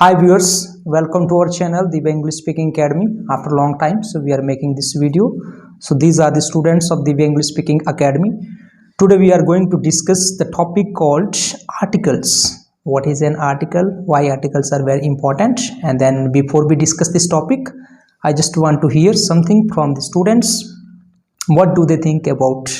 Hi viewers, welcome to our channel Divya English Speaking Academy. After a long time, so we are making this video. So these are the students of Divya English Speaking Academy. Today we are going to discuss the topic called articles. What is an article? Why articles are very important? And then before we discuss this topic, I just want to hear something from the students. What do they think about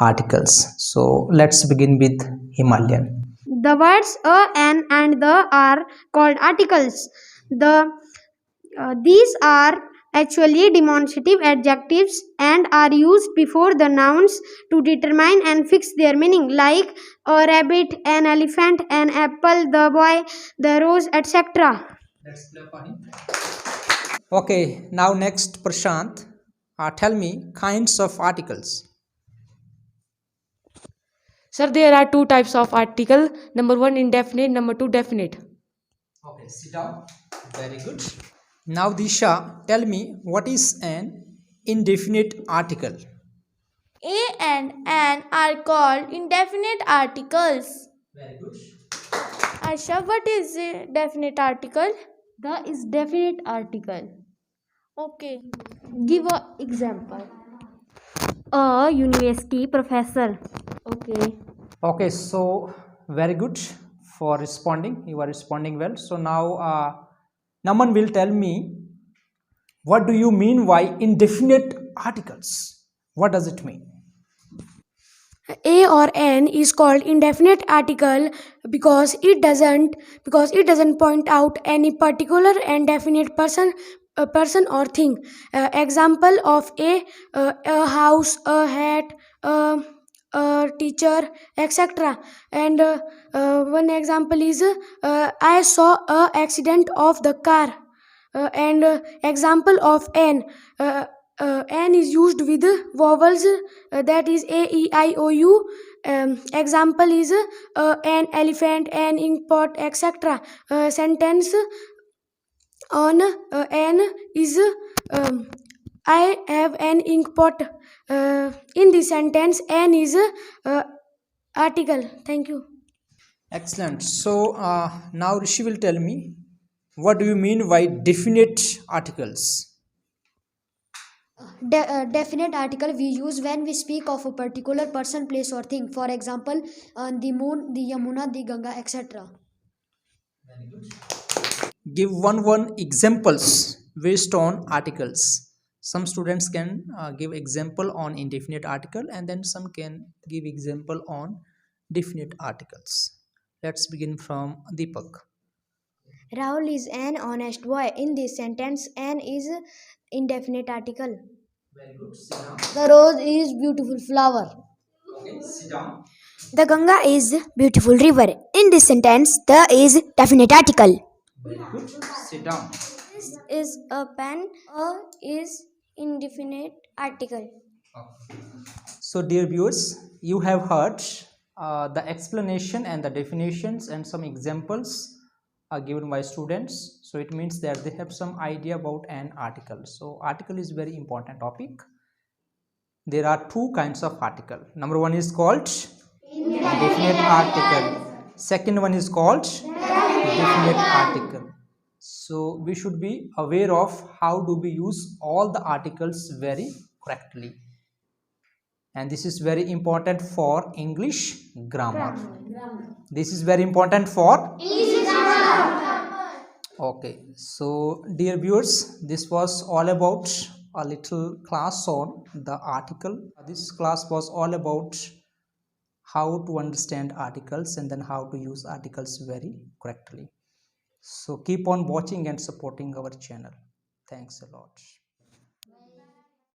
articles? So let's begin with Himalayan. The words a, an, and the are called articles. These are actually demonstrative adjectives and are used before the nouns to determine and fix their meaning, like a rabbit, an elephant, an apple, the boy, the rose, etc. Let's play for him. Okay, now next Prashant, tell me kinds of articles. Sir, there are two types of article. Number one, indefinite. Number two, definite. Okay, sit down. Very good. Now Disha, tell me what is an indefinite article? A and an are called indefinite articles. Very good. Asha, what is a definite article? The is definite article. Okay. Give a example. A university professor. Okay. Okay, so very good for responding. You are responding well. So now Naman will tell me what do you mean by indefinite articles? What does it mean? A or an is called indefinite article because it doesn't point out any particular and definite person or thing. Example of a house, a hat, a teacher, etc. And one example is I saw a accident of the car. And example of n is used with vowels, that is a e I o u. Example is an elephant, an ink pot, etc. Sentence on n is I have an ink pot. In this sentence n is article. Thank you. Excellent. So now Rishi will tell me what do you mean by definite articles? Definite article we use when we speak of a particular person, place, or thing. For example, the moon, the Yamuna, the Ganga, etc. Give one examples based on articles. Some students can give example on indefinite article and then some can give example on definite articles. Let's begin from Deepak. Rahul is an honest boy. In this sentence, an is indefinite article. Very good. Sit down. The rose is beautiful flower. Okay, sit down. The Ganga is beautiful river. In this sentence, the is definite article. Very good. Sit down. This is a pen. A is indefinite article. So dear viewers, you have heard the explanation and the definitions and some examples are given by students. So it means that they have some idea about an article. So article is very important topic. There are two kinds of article. Number one is called indefinite article. Second one is called definite article. So we should be aware of how do we use all the articles very correctly. And this is very important for English grammar. This is very important for English grammar. Okay, so dear viewers, this was all about a little class on the article. This class was all about how to understand articles and then how to use articles very correctly. So keep on watching and supporting our channel. Thanks a lot.